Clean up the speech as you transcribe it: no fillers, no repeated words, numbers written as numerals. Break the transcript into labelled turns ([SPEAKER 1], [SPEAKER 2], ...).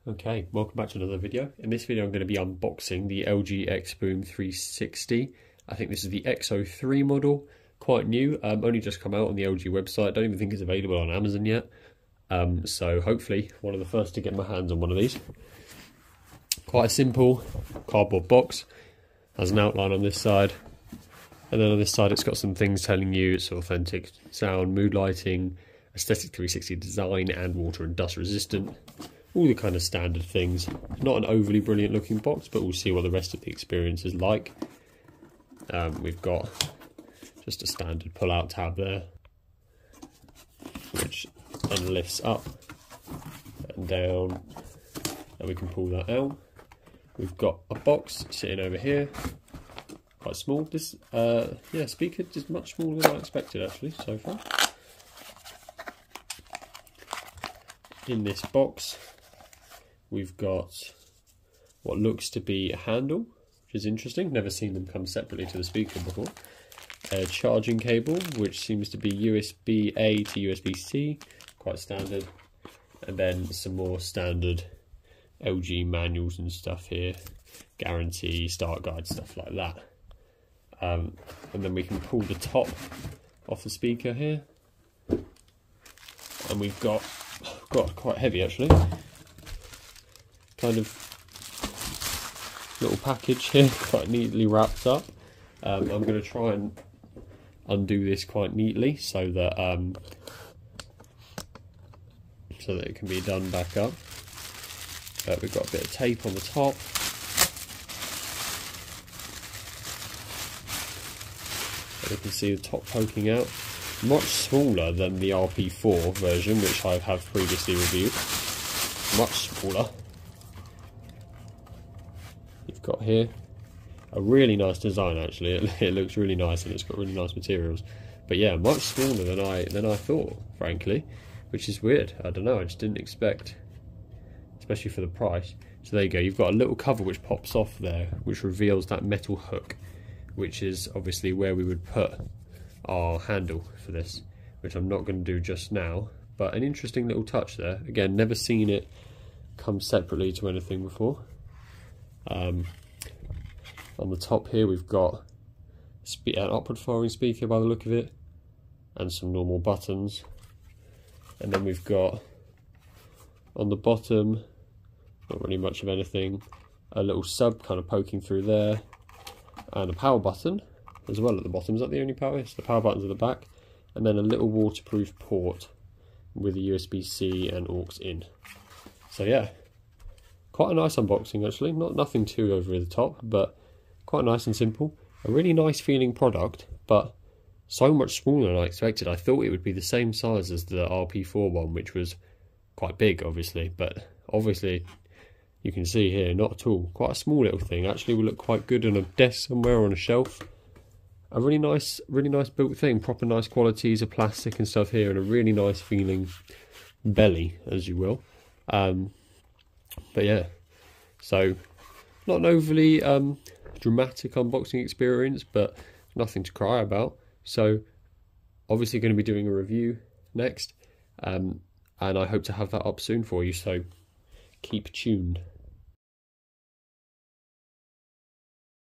[SPEAKER 1] Okay, welcome back to another video. In this video I'm going to be unboxing the LG Xboom 360. I think this is the XO3 model, quite new, only just come out on the LG website. Don't even think it's available on Amazon yet. So hopefully one of the first to get my hands on one of these. Quite a simple cardboard box, has an outline on this side, and then on this side it's got some things telling you it's authentic sound, mood lighting, aesthetic 360 design, and water and dust resistant. All the kind of standard things. Not an overly brilliant looking box, but we'll see what the rest of the experience is like. We've got just a standard pull-out tab there, which then lifts up and down, and we can pull that out. We've got a box sitting over here, quite small. This speaker is much smaller than I expected actually so far. In this box we've got what looks to be a handle, which is interesting. Never seen them come separately to the speaker before. A charging cable, which seems to be USB-A to USB-C, quite standard. And then some more standard LG manuals and stuff here. Guarantee, start guide, stuff like that. And then we can pull the top off the speaker here. And we've got quite heavy actually. Kind of little package here, quite neatly wrapped up. I'm going to try and undo this quite neatly so that it can be done back up. We've got a bit of tape on the top. And you can see the top poking out. Much smaller than the RP4 version, which I have previously reviewed. Much smaller. You've got here a really nice design actually. It looks really nice and it's got really nice materials. But yeah, much smaller than I thought, frankly, which is weird. I don't know, I just didn't expect, especially for the price. So there you go, you've got a little cover which pops off there, which reveals that metal hook, which is obviously where we would put our handle for this, which I'm not going to do just now, but an interesting little touch there. Again, never seen it come separately to anything before. On the top here we've got an upward firing speaker by the look of it, and some normal buttons. And then we've got on the bottom, not really much of anything, a little sub kind of poking through there, and a power button as well at the bottom. Is that the only power? Yes, the power button's at the back, and then a little waterproof port with a USB-C and aux in. So yeah, quite a nice unboxing actually. Nothing too over the top, but quite nice and simple. A really nice feeling product, but so much smaller than I expected. I thought it would be the same size as the RP4 one, which was quite big obviously, but obviously you can see here, not at all. Quite a small little thing. Actually will look quite good on a desk somewhere or on a shelf. A really nice built thing. Proper nice qualities of plastic and stuff here, and a really nice feeling belly, as you will. But yeah, so not an overly dramatic unboxing experience, but nothing to cry about. So obviously going to be doing a review next, and I hope to have that up soon for you, so keep tuned.